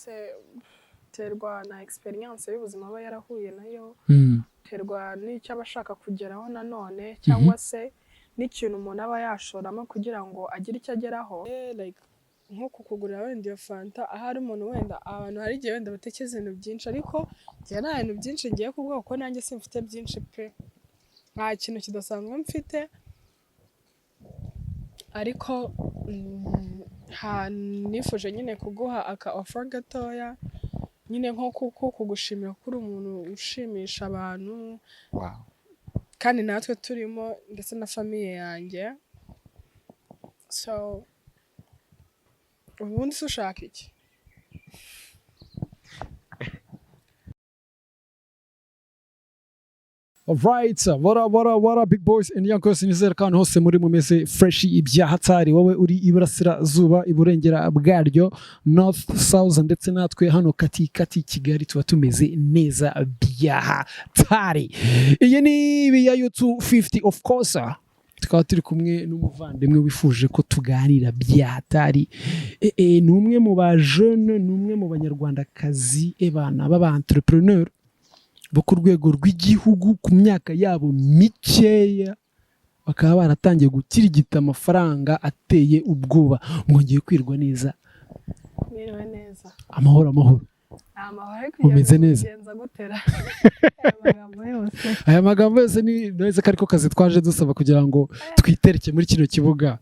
se terwa na experience y'ubuzima aba yarahuye nayo terwa n'icyo abashaka kugeraho nanone cyangwa se n'ikintu umuntu aba yashoramo kugira ngo agire icyo ageraho like nko kukugurira wenda iyo fanta ahari umuntu wenda abantu hari igihe wenda batekereza ibintu byinshi ariko njye nta bintu byinshi ngiye kuvuga kuko nanjye simfite byinshi pe nta kintu kidasanzwe mfite ariko nifuje nyine kuguha aka offer gatoya nyine nko kugushimira kuri umuntu ushimisha abantu kandi natwe turimo ndetse na famiye yanjye so ubundi se ushaka iki Alright, what up big boys and young girls, nizera kandi hose muri mumeze fresh ibya hatari wowe uri iburasirazuba iburengera bwaryo north south ndetse natwe hano kati Kigali tuba tumeze neza bya hatari. Iyi ni Biyayo 250 of course. Tukaba turi kumwe n'umuvandimwe wifuje ko tuganira bya hatari. Ni umwe mu ba jeune, ni umwe mu banyarwandakazi ebana baba entrepreneur bo ku rwego rw'igihugu ku myaka yabo mikeya bakaba baratangiye gukirigita amafaranga ateye ubwoba. Mwongeye kwirwa neza? Mwiriwe neza. Amahoro umeze neza? Aya magambo yose ni neza ko ariko kazi twaje dusaba kugira ngo twitereke muri kino kibuga.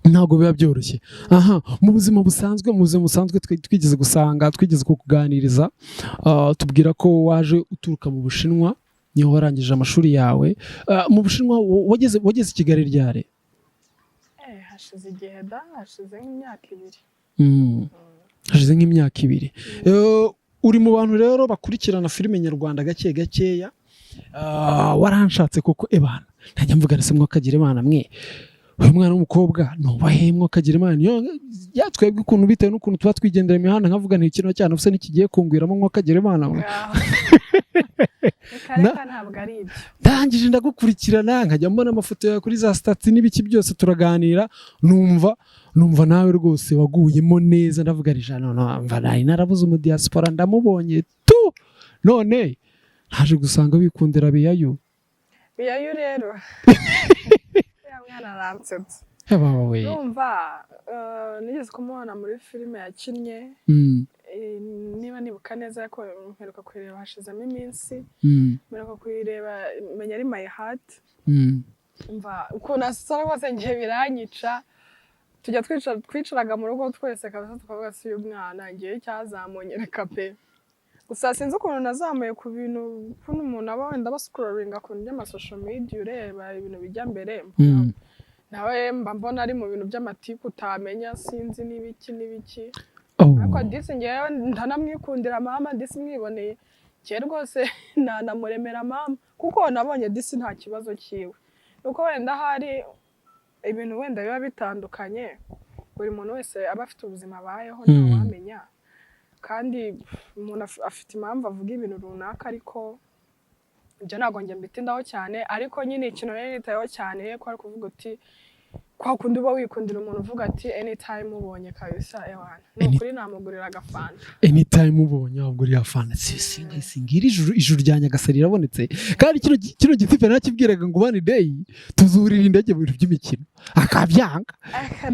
Ntabwo biba byoroshye. Aha, mu buzima busanzwe twigeze kukuganiriza tubwira ko waje uturuka mu Bushinwa niho warangije amashuri yawe. Mu Bushinwa wageze i Kigali ryari? Hashize igihe hashize nk'imyaka 2. Hashize nk'imyaka 2. Uri mu bantu rero bakurikirana filime nyarwanda gakeya. Waranshatse kuko ebana ntajya mvuga nase mwakagira Imana mwe. Uyu mwana w'umukobwa nubahemwe akagira Imana yatwebwe ukuntu bitewe n'ukuntu tuba twigendera imihanda nkavuga nti ikintu cyane ufite nikigiye kungwiramo mwakagira Imana mwe. Ntabwo ari ibyo. Ndangije ndagukurikirana nkajya mbona amafoto yawe kuri za stati n'ibiki byose turaganira numva nawe rwose waguyemo neza ndavuga rijana mva nari narabuze mu diaspora ndamubonye tu none haje gusanga wikundira Biyayo rero mwana aransetse numva nigeze kumubona muri filime yakinnye niba nibuka neza ko mperuka kuyireba hashizemo iminsi mperuka kuyireba menya ari My Heart umva ukuntu asara rwose ngiye biranyica tujya twicaraga mu rugo twese kabisa tukavuga si uyu mwana ngiye cyazamunye reka pe gusa sinzi ukuntu nazamuye ku bintu kuno umuntu aba wenda bascrollinga ku by'amasocial media ureba ibintu bijya mbere nawe mba mbona ari mu bintu by'amatiku utamenya sinzi n'ibiki ariko disi ngewe ndanamwikundira mama disi mwiboneye cye rwose nanamuremera mama kuko nabonye disi nta kibazo kiwe nuko wenda hari ibintu wenda biba bitandukanye buri muntu wese aba afite ubuzima abayeho ntawamenya kandi umuntu afite impamvu avuga ibintu runaka ariko ibyo ntabwo njye mbitindaho cyane ariko nyine ikintu rero nitayeho cyane ko ari kuvuga uti kwa kundi uba wikundira umuntu uvuga ati anytime ubonye kabisa ewana nukuri namugurira agafanta anytime ubonye wagurira fanta singira ijuru rya Nyagasani rirabonetse kandi kino gitipe nakibwiraga ngo one day tuzurira indege mu bintu by'imikino akabyanga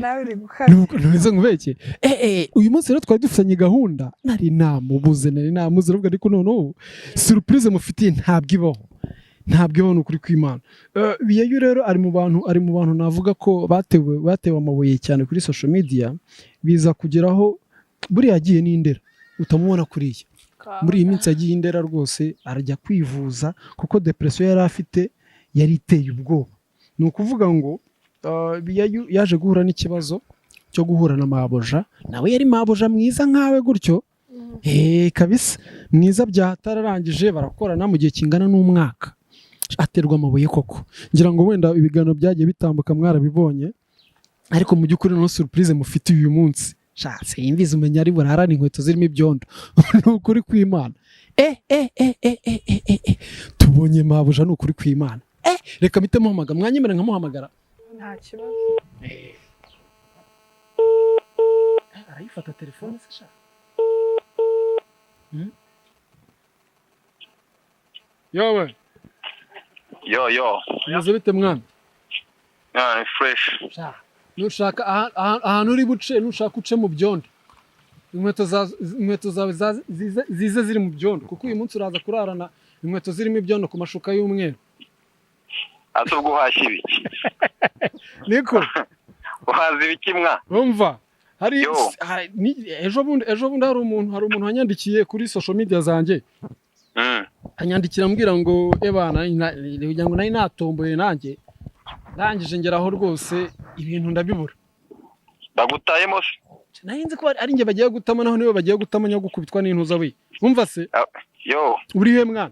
nawe uri gukara ntuze ngubeke uyu munsi rero twari dufitanye gahunda nari namubuze ruvuga ariko none surprise mufitiye ntabwo ibona ukuri kw'Imana. Biyayo rero ari mu bantu navuga ko batewe amabuye cyane kuri social media biza kugeraho buri yagiye n'indera utamubona kuriya muri iyi minsi yagiye indera rwose arajya kwivuza kuko depression yari afite yari iteye ubwoba. Ni ukuvuga ngo Biyayo yaje guhura n'ikibazo cyo guhura na maboja nawe yari maboja mwiza nkawe gutyo kabisa mwiza byatararangije barakorana mu gihe kingana n'umwaka aterwa amabuye koko ngira ngo wenda ibiganiro byagiye bitambuka mwarabibonye ariko mu by'ukuri no surprise mufite uyu munsi shatse imbizi umenya ari burarana inkweto zirimo ibyondo n'ukuri kw'Imana tubonye mabuja n'ukuri kw'Imana reka mpite muhamagara mwanyemera nkamuhamagara nta kibazo arayifata telefone se sha yowe yo umaze bite mwana ni fresh nushaka ahantu uri buce nushaka uce mu byondo inkweto zawe zize ziri mu byondo kuko uyu munsi uraza kurarana inkweto zirimo ibyondo ku mashuka y'umweru ati ubwo uhashye ibiki niko uhazi ibiki mwa umva ejo bundi hari umuntu wanyandikiye kuri social media zanjye anyandikira ambwira ngo ebana kugira ngo nari natomboye nanjye ndangije ngeraho rwose ibintu ndabibura bagutayemo se nahinze ko ari nge bagiye gutama naho niwe bagiye gutama nyo gukubitwa n'intuza we umva se yo uri he mwana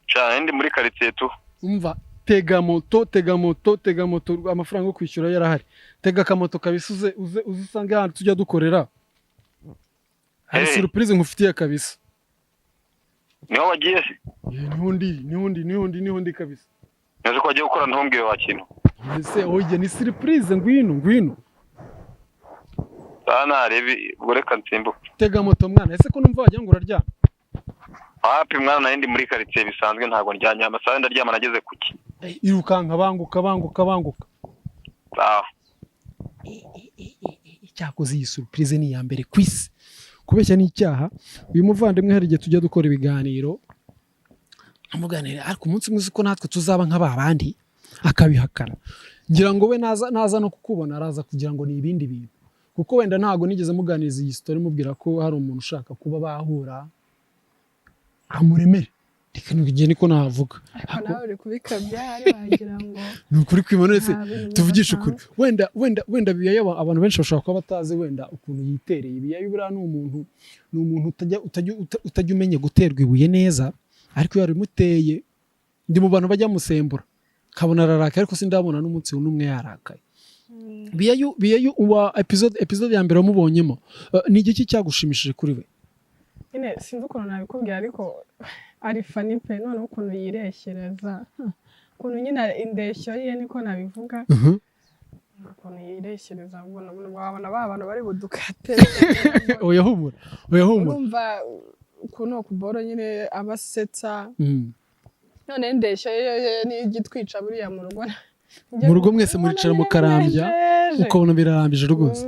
cyane ndi muri quartier tu umva tega moto amafaranga yo kwishyura yarahari tega akamoto kabisa uze usange hano tujya dukorera hari surprise nkufitiye kabisa niho wagiye se niho ndi kabisa neze ko wagiye gukora ntumbwiye wa kintu ese oye ni surprise ngwino sana rebi goreka nsimbuka tega moto mwana ese ko numva wagira ngo uraryama hapi mwana nindi muri quartier bisanzwe ntago ndyanya amasaha ndaryama nageze kuki irukanka banguka icyakoze iyi surprise ni ya mbere kwisi kubeshya n'icyaha uyu muvandimwe hari igihe tujya dukora ibiganiro amuganira ariko umunsi umwe uko natwe tuzaba nk'abandi akabihakana ngira ngo we naza no kukubona araza kugira ngo ni ibindi bintu kuko wenda ntago nigeze muganiriza iyi story mubwira ko hari umuntu ushaka kuba bahura amuremere igihe niko navuga ariko nawe uri kubikabya hari wagira ngo ni ukuri kwibona se tuvugisha ukuri wenda biyayo abantu benshi bashobora kuba batazi wenda ukuntu yitereye biyayo buriya ni umuntu utajya umenya guterwa ibuye neza ariko iyo yarimuteye ndi mu bantu bajya musembura kabona ararakaye ariko sindabona n'umunsi n'umwe yarakaye biyayo uwa episode ya mbere wamubonyemo ni igiki cyagushimishije kuri we nyine sinzi ukuntu nabikubwira ariko ari funny pe noneho ukuntu yireshereza ukuntu nyine indeshyo ye niko nabivuga ukuntu yireshereza wabona ba bantu bari budukate oya humura urumva ukuntu kuboro nyine abasetsa none indeshyo ye ni igitwica buriya mu rugo mwese muricara mukarambya ukabona birarambije rwose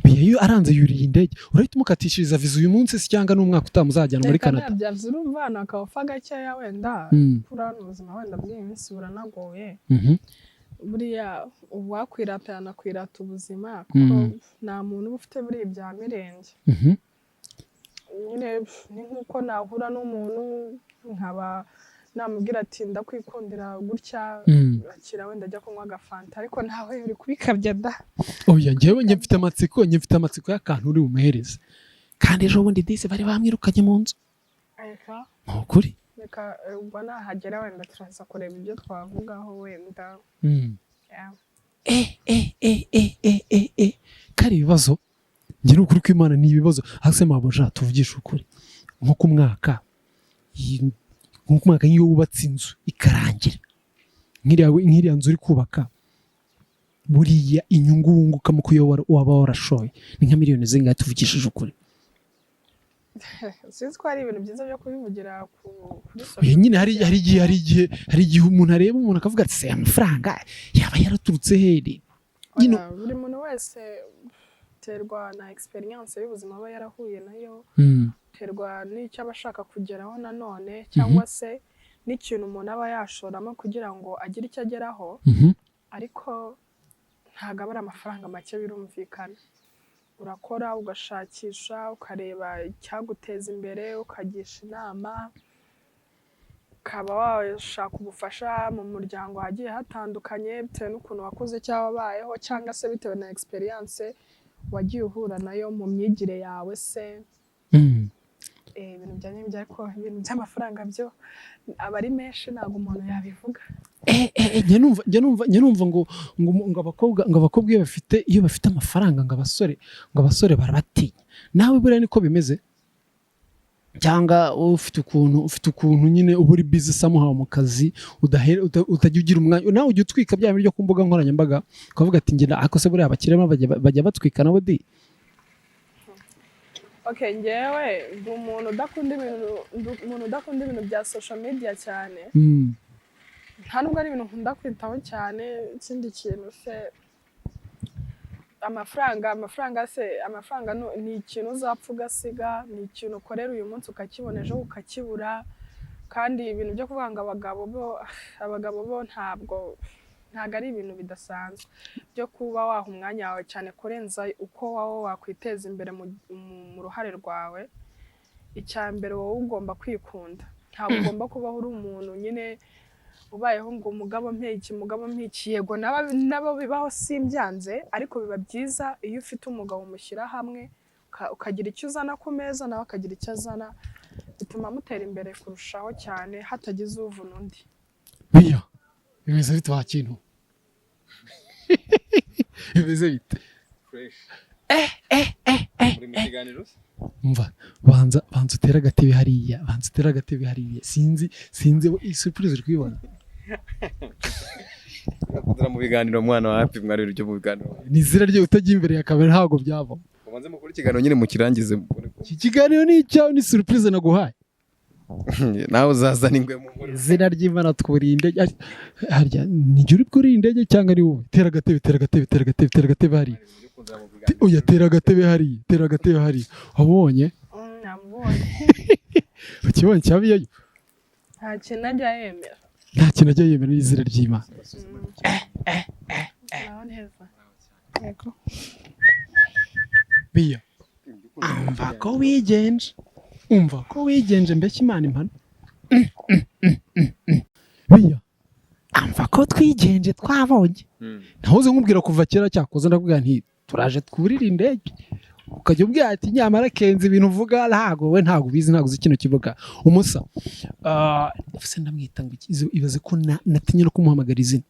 biyo aranze yuriye indege urahita umukatishiriza viza uyu munsi se cyangwa n'umwaka utamuzajyana muri Canada byavye urumva nakafa gakeya wenda kurana ubuzima wenda bw'iyi minsi buranagoye buriya uwakwiratana kwirata ubuzima kuko nta muntu uba ufite buriya bya mirenge nyine ni nk'uko nahura n'umuntu nkaba namubwira ati ndakwikundira gutya akira wenda ajya kunywa agafanta ariko nawe uri kubikabya da oya njyewe mfite amatsiko y'akantu uri bumuhereze kandi ejo bundi dise bari bamwirukanye mu nzu ukuri reka ubwo nahagera wenda turaza kureba ibyo twavugaho wenda kari ibibazo ngira ukuri kw'Imana ni ibibazo hase maboja tuvugisha ukuri nko ku mwaka iyo wubatse inzu ikarangira nk'iriya nzu uri kubaka buriya inyungu wunguka mu kuyobora waba warashoye ni nka miliyoni zingahe tuvugishije ukuri sinzi ko hari ibintu byiza byo kubivugira kuri social nyine hari igihe umuntu areba umuntu akavuga ati se amafaranga yaba yaraturutse here buri muntu wese terwa na experience y'ubuzima aba yarahuye nayo terwa n'icyo aba ashaka kugeraho nanone cyangwa se n'ikintu umuntu aba yashoramo kugira ngo agire icyo ageraho ariko ntabwo aba ari amafaranga make birumvikana urakora ugashakisha ukareba icyaguteza imbere ukagisha inama ukaba washaka ubufasha mu muryango hagiye hatandukanye bitewe n'ukuntu wakuze cyangwa wabayeho cyangwa se bitewe na experience wagiye uhura nayo mu myigire yawe se ibintu bijyanye n'ibyo ariko ibintu by'amafaranga byo aba ari menshi ntabwo umuntu yabivuga njye numva ngo abakobwa iyo bafite amafaranga ngo abasore barabatinya nawe buriya niko bimeze cyangwa ufite ukuntu nyine uba uri busy somehow mu kazi utajya ugira umwanya nawe ujya utwika bya bintu byo ku mbuga nkoranyambaga ukavuga ati ngenda ako se buriya abakirema bajya batwika nabo di okay ngewe ndi umuntu udakunda ibintu bya social media cyane nta nubwo ari ibintu nkunda kwitaho cyane ikindi kintu se amafaranga ni ikintu uzapfa ugasiga ni ikintu ukorera uyu munsi ukakibona ejo ukakibura kandi ibintu byo kuvuga ngo abagabo bo ntabwo ari ibintu bidasanzwe byo kuba waha umwanya wawe cyane kurenza uko wowe wakwiteza imbere mu ruhare rwawe. Icya mbere wowe ugomba kwikunda, ntabwo ugomba kubaho uri umuntu nyine ubayeho ngo umugabo mpiki yego nabo bibaho simbyanze, ariko biba byiza iyo ufite umugabo mushyira hamwe ukagira icyo uzana ku meza nawe akagira icyo azana, bituma mutera imbere kurushaho cyane hatagize uvuna undi. Biya bimeze bite wa kintu bimeze bite fresh muri mu kiganiro umva banza utera agatebe hariya sinzi surprise uri kwibona kudura mu biganiro mwana wa happy mwari uryo mu biganiro nizira rye utajya imbere ya kamera ntago byava ubanze mukuru ikiganiro nyine mukirangize iki kiganiro ni icyawe ni surprise naguhaye nawe uzazana ingwe mu nkuru izina ry'Imana twuriye indege harya ni juri kuri indege cyangwa ari wowe tera agatebe hari oya tera agatebe hari wabonye namubonye ukibonye cyabiyayo nta kintu ajya yemera n'izina ry'Imana. Biya umva ko wigenje mbese Imana impana biya amva ko twigenje twabonye nahoze nkubwira kuva kera cyakoze ndavuga nti turaje twurira indege ukajya ubwira ati nyamara kenze ibintu uvuga ntago bizi ntago uzi ikintu kivuga umusa ese ndamwita ngo ibaze ko natinye no kumuhamagara izina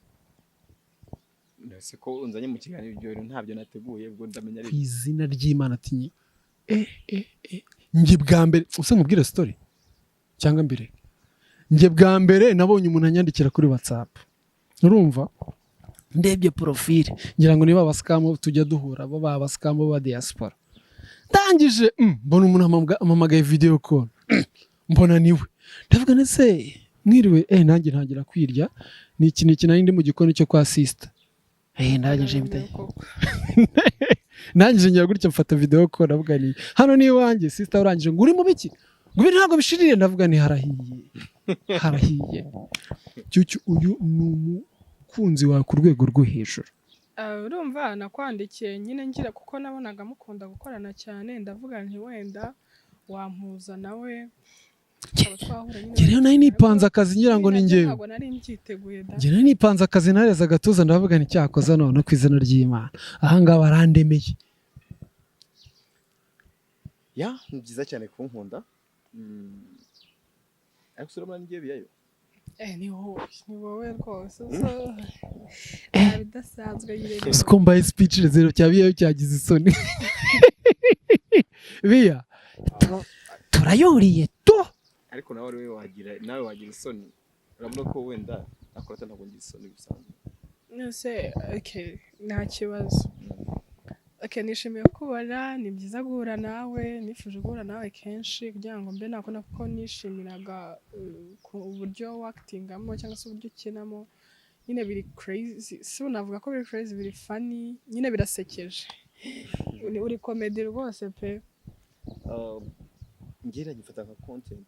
ndetse ko unzanye mu kiganiro ibyo ntabyo nateguye ubwo ndamenya ari izina ry'Imana atinye njye bwa mbere usa nkubwira story cyangwa mbere njye bwa mbere nabonye umuntu anyandikira kuri WhatsApp urumva ndebye profile ngira ngo niba abasikamu tujya duhura bo babasikamu ba diaspora ndangije mbona umuntu amamagaye video call mbona niwe ndavuga nese mwiriwe nanjye ntangira kwirya ni iki nari ndi mu gikoni cyo kwa sister ndangije mbitaye nanjye ngira gutya mfata video call ndavuga ni hano ni iwanjye sister urangije ngo uri mu biki ngo ibi ntabwo bishirire ndavuga ni harahiye cyucyu uyu ni umukunzi wawe ku rwego rwo hejuru. Urumva nakwandikiye nyine ngira kuko nabonaga mukunda gukorana cyane ndavuga nti wenda wampuza nawe rero nari nipanze akazi ngira ngo ni njyewe ntabwo nari mbyiteguye da nari nipanze akazi nareza agatuza ndavuga nti cyakoza none ku izina ry'Imana ahanga barandemeye ya ni byiza cyane kunkunda ariko urabona ngiye biyayo ni wowe rwose bidasanzwe yirebe uko mbaye speechless rero cyabiyayo cyagize isoni biya turayuriye to ariko nawe wagira isoni urabona ko wenda akorata ntabwo ngira isoni bisanzwe nose nta kibazo nishimiye kubona ni byiza guhura nawe nifuje guhura nawe kenshi kugira ngo mbe nakona kuko nishimiraga uburyo wakitingamo cyangwa se uburyo ukinamo nyine biri crazy si unavuga ko biri crazy biri funny nyine birasekeje uri comedy rwose pe ngira gifata nka content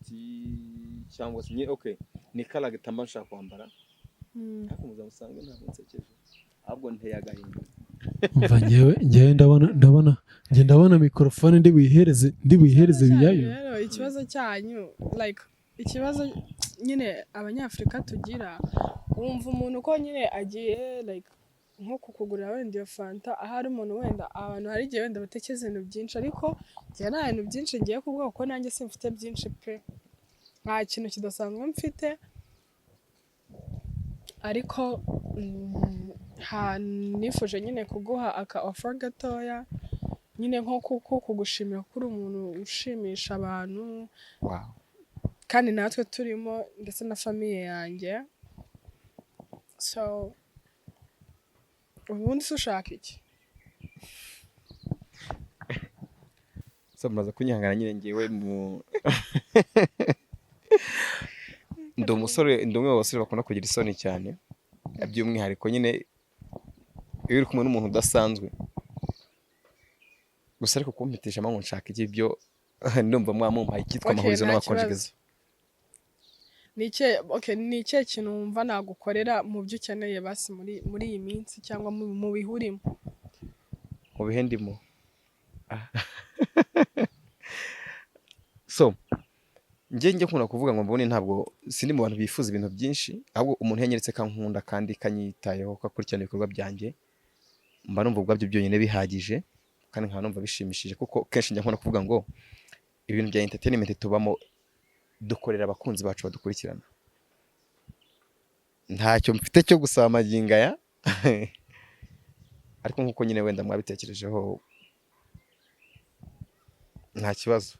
cyangwa se ni character mba nshaka kwambara ariko muzamusanga ntabwo nsekeje ahubwo nteye agahinda umva ngewe ndabona mikrofone ndi buyihereze biyayo rero ikibazo cyanyu ikibazo nyine abanyafrika tugira wumva umuntu ko nyine agiye nko kukugurira wenda iyo fanta ahari umuntu wenda abantu hari igihe wenda batekereza ibintu byinshi ariko njye nta bintu byinshi ngiye kuvuga kuko nanjye simfite byinshi pe nta kintu kidasanzwe mfite ariko nifuje nyine kuguha aka offer gatoya nyine nko kugushimira ko uri umuntu ushimisha abantu wow kandi natwe turimo ndetse na famiye yanjye so ubundi se ushaka iki so muraza kunyihangana nyine ngewe ndi umwe mu basore bakunda kugira isoni cyane by'umwihariko nyine iyo uri kumwe n'umuntu udasanzwe gusa ariko kumpitisha mpamvu nshaka iki byo ndumva mwamumpaye icyitwa amahurizo n'abakonjegeza ni ikihe kintu wumva nagukorera mu byo ukeneye basi muri iyi minsi cyangwa mu bihe urimo mu bihe ndimo so njye nkunda kuvuga ngo mbone ntabwo sindi mu bantu bifuza ibintu byinshi ahubwo umuntu yanyeretse kankunda kandi kanyitayeho kakurikirana ibikorwa byanjye mba numva ubwabyo byonyine bihagije kandi nkaba numva bishimishije kuko kenshi njya nkunda kuvuga ngo ibintu bya entertainment tubamo dukorera abakunzi bacu badukurikirana ntacyo mfite cyo gusaba amaginga ya ariko nkuko nyine wenda mwabitekerejeho nta kibazo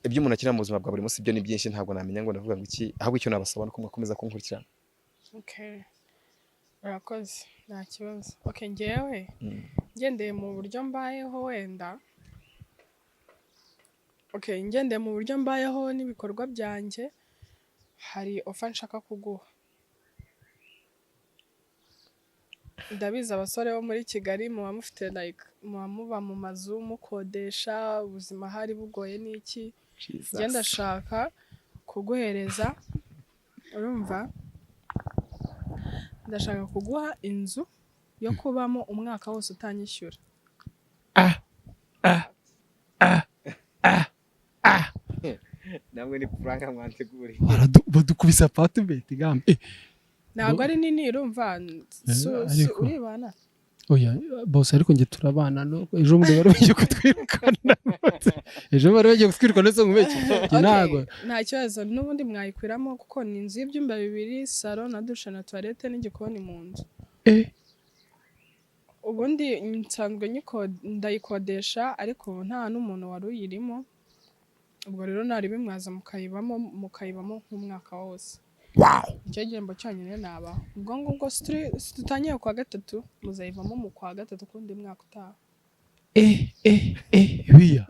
ibyo umuntu akina mu buzima bwa buri munsi byo ni byinshi ntabwo namenya ngo ndavuga ngo iki ahubwo icyo nabasaba no mukomeza kunkurikirana okay urakoze nta kibazo okay ngewe ngendeye mu buryo mbayeho wenda ngendeye mu buryo mbayeho n'ibikorwa byanjye hari ofa nshaka kuguha ndabizi abasore bo muri Kigali muba mufite muba muba mu mazu mukodesha ubuzima hari bugoye n'iki njye ndashaka kuguhereza urumva ndashaka kuguha inzu yo kubamo umwaka wose utanyishyura namwe ni franka mwanteguriye badukubisa apartment gambe ntabwo ari nini urumva uribana oya bose ariko nge turabana no ejo muri bari bagiye kutwirukana ejo bari bagiye kutwirukana so ngubeke ntago nta kibazo n'ubundi mwayikwiramo kuko ni inzu y'ibyumba 2 salon na douche na toilette n'igikoni mu nzu ubundi nsanzwe ndayikodesha ariko nta n'umuntu wari uyirimo ubwo rero nari bimwaza mukayibamo nk'umwaka wose wow icyo gihembo cyonyine nabaho ubwo ngubwo tutangiye kwa 3 muzayivamo mu kwa 3 kundi mwaka utaha biya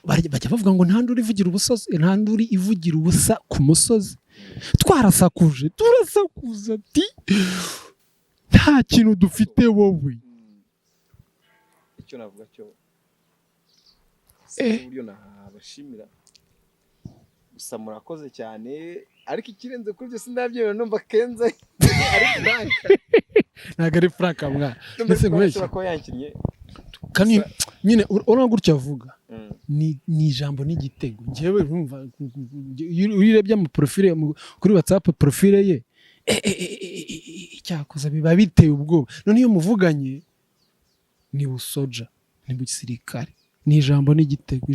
bajya bavuga ngo nta nduri ivugira ubusozi nta nduri ivugira ubusa ku musozi twarasakuje turasakuza ati nta kintu dufite wowe icyo navuga cyo uburyo nabashimira gusa murakoze cyane ariko ikirenze kuri byo sindabyera numva kenze ari franka ntago ari franka mwana mbese ngubeshye ko yankinnye kandi nyine urabona gutya avuga ni ijambo n'igitego njyewe urumva uyirebye mu profile kuri WhatsApp profile ye cyakoze biba biteye ubwoba none iyo muvuganye ni busoja ni busirikare ni ijambo n'igitego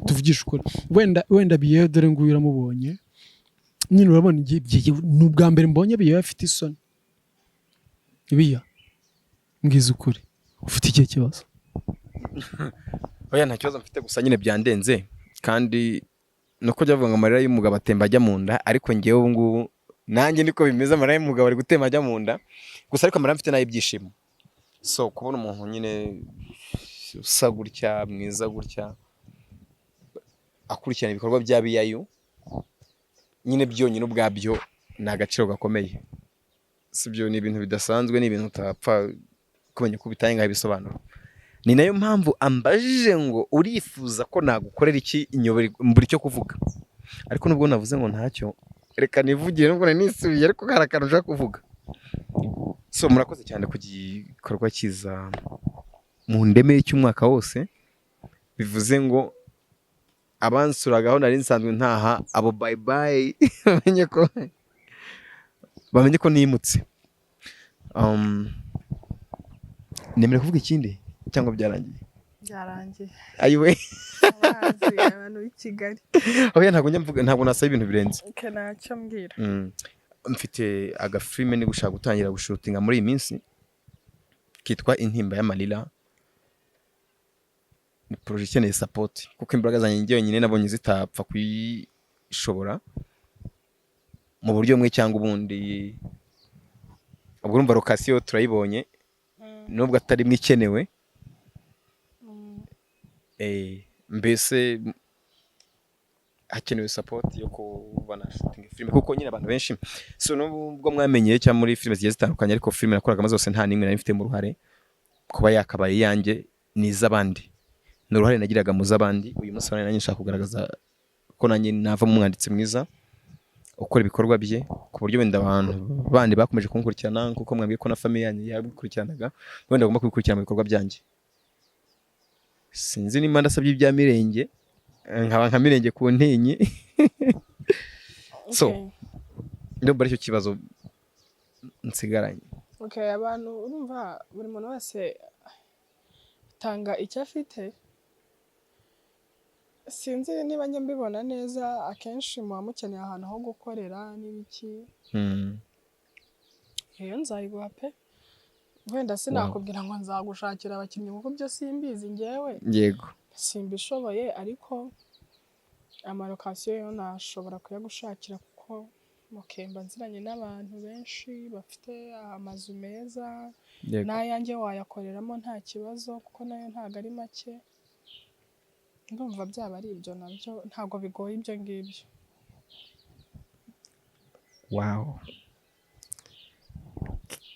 tuvugisha ukuri wenda biyeho dore nguyu uramubonye nyine urabona ni ubwa mbere mbonye biyeho afite isoni biya mbwiza ukuri ufite ikihe kibazo oya nta kibazo mfite gusa nyine byandenze kandi nuko jya bavuga ngo amarira y'umugabo atemba ajya mu nda ariko ngewe ubu ngubu nanjye niko bimeze amarira y'umugabo ari gutemba ajya mu nda gusa ariko amarira mfite n'ay'ibyishimo so kubona umuntu nyine usa gutya mwiza gutya akurikirana ibikorwa bya biyayo nyine byonyine ubwabyo ni agaciro gakomeye si byo ni ibintu bidasanzwe ni ibintu utapfa kumenya ko bitanye ngaho ibisobanuro ni nayo mpamvu ambajije ngo urifuza ko nagukorera iki mbura icyo kuvuga ariko nubwo navuze ngo ntacyo reka nivugire nubwo nisubiye ariko hari akantu ushaka kuvuga so murakoze cyane ku gikorwa cyiza mu ndeme cy'umwaka wose bivuze ngo abansuragaho nari nsanzwe ntaha abo bye bye bamenye ko nimutse nemere kuvuga ikindi cyangwa byarangiye ayiwe abantu b'i Kigali oya ntabwo nasaba ibintu birenze ntacyo mbwira mfite agafilime ni gushaka gutangira gushutinga muri iyi minsi kitwa Intimba y'Amarira. Ni projet ikeneye support kuko imbaraga zanjye njyewe nabonye zitapfa kwishobora mu buryo bumwe cyangwa ubundi. Ubwo urumva location turayibonye nubwo atari mwe ikenewe. Mbese hakenewe support yo kubana shooting film kuko nyine abantu benshi so nubwo mwamenyeye cyangwa muri filime zigiye zitandukanye ariko filime nakoraga zose nta nimwe nari mfite mu ruhare kuba yakabaye yanjye n'iz'abandi. N'uruhare nagiraga mu z'abandi. Uyu munsi nanjye nshaka kugaragaza ko nanjye nava mu mwanditsi mwiza ukora ibikorwa bye ku buryo wenda abantu bandi bakomeje kunkurikirana kuko mwambwiye ko na famille yanjye yabikurikiranaga wenda agomba kubikurikirana mu bikorwa byanjye. Sinzi nimba ndasabye ibya Mirenge nkaba nka Mirenge ku ntinyi. So ndumva aricyo kibazo nsigaranye. Okay, abantu urumva buri muntu wese tanga icyo afite. Sinzi niba njye mbibona neza akenshi muba mukeneye ahantu ho gukorera n'ibiki. Iyo nzayiguha pe. Wenda sinakubwira ngo nzagushakira abakinnyi kuko byo simbizi njyewe. Yego. Simbishoboye ariko amalokasiyo yo nashobora kuyagushakira kuko mukemba nziranye n'abantu benshi bafite amazu meza. N'ayanjye wayakoreramo nta kibazo kuko nayo ntago ari make. Ndumva byaba ari ibyo nabyo ntago bigoye ibyo ngibyo. Wow.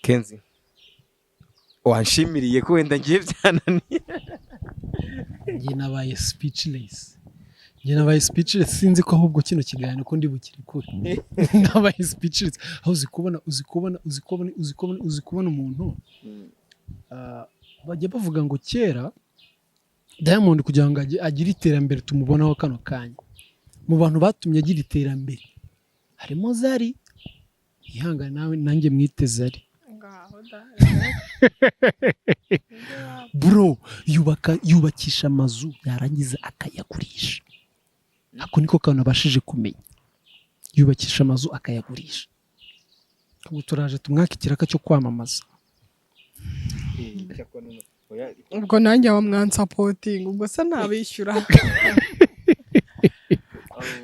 Kenzi wanshimiriye ko wenda ngiye byananiye. Njye nabaye speechless. Sinzi ko ahubwo kino kiganiro ko ndi bukiri kure. Nabaye speechless. Aho uzi kubona umuntu bajya bavuga ngo kera Diamond kugira ngo agire iterambere tumubonaho kano kanya. Mu bantu batumye agira iterambere harimo Zari. Ihanga nawe nanjye mwite Zari. Bro, yubakisha amazu yarangiza akayagurisha. Ako niko kantu abashije kumenya. Yubakisha amazu akayagurisha. Ubwo turaje tumwaka ikiraka cyo kwamamaza. Ubwo nanjye wa mwansapoting ubwo se nabishyura.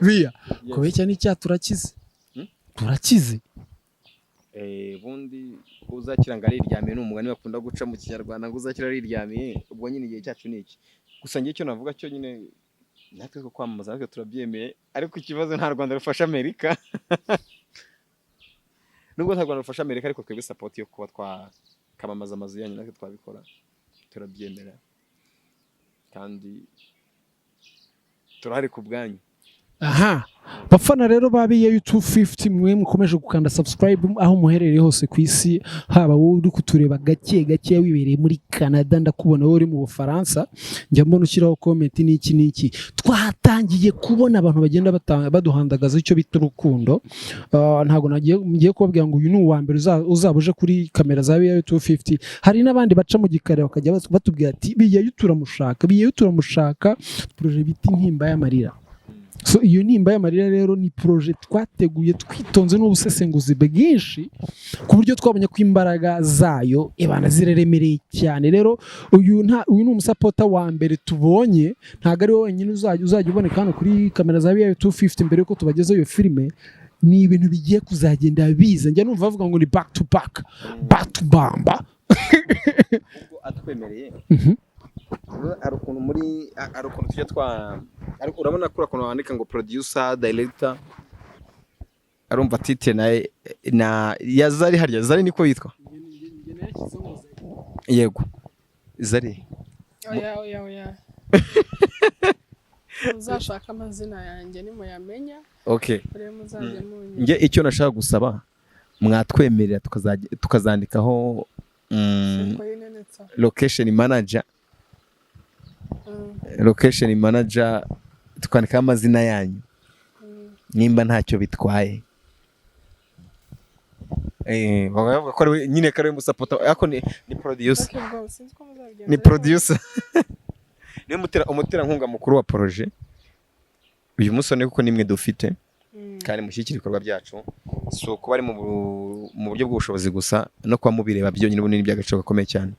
Biya, kubeshya n'icya turakize. Turakize. Bundi uzakira ngo ariryamiye n'umugani bakunda guca mu Kinyarwanda ngo uzakira ariryamiye ubwo nyine igihe cyacu niki. Gusa ngiye cyo navuga cyo nyine natwe ko kwamamaza natwe turabyemeye ariko ikibazo nta Rwanda rufasha Amerika. Nubwo nta Rwanda rufasha Amerika ariko twebwe support yo kuba twakamamaza amazu yanyu natwe twabikora turabyemera kandi turahari ku bwanyu. Aha, bafana rero babiye YouTube 250 mwe mukomeje gukanda subscribe aho muherereye hose ku isi, haba wowe uri kutureba gake wibereye muri Canada ndakubona wowe uri mu Bufaransa njya mbona ushyiraho comment n'iki twatangiye kubona abantu bagenda baduhandagaza icyo bita urukundo. Ntago ngiye kubabwira ngo uyu ni uwa mbere uzabuje kuri kamera za YouTube 250. Hari n'abandi baca mu gikare bakajya batubwira ati biye turamushaka projet bita Intimba y'Amarira. So iyo Intimba y'Amarira rero ni projet twateguye twitonze n'ubusesenguzi bwinshi ku buryo twabonye ko imbaraga zayo ibana zireremereye cyane. Rero uyu ni umusupporter wa mbere tubonye, ntago ari wowe wenyine uzajya uboneka hano kuri kamera za YouTube 250 mbere yuko tubagezaho iyo filime. Ni ibintu bigiye kuzagenda biza, njya numva bavuga ngo ni back to bamba. Ubwo atwemereye arukuntu tujya urabona kuri akuntu wandika ngo producer director arumva titre na ya Zari harya Zari niko yitwa. Yego Zari. Oya. Uzashaka amazina yanjye nimuyamenya. Okay. Nge icyo nashaka gusaba mwatwemerera tukazandikaho location manager tukandika amazina yanyu nimba ntacyo bitwaye. Bavuga ko nyine kare mu support ako ni producer. Ni producer. Ni umuterankunga mukuru wa projet. Uyu musone kuko nimwe dufite kandi mushyikira ibikorwa byacu. So kuba ari mu buryo bw'ubushobozi gusa no kuba mubireba byo nyine bunini by'agaciro gakomeye cyane.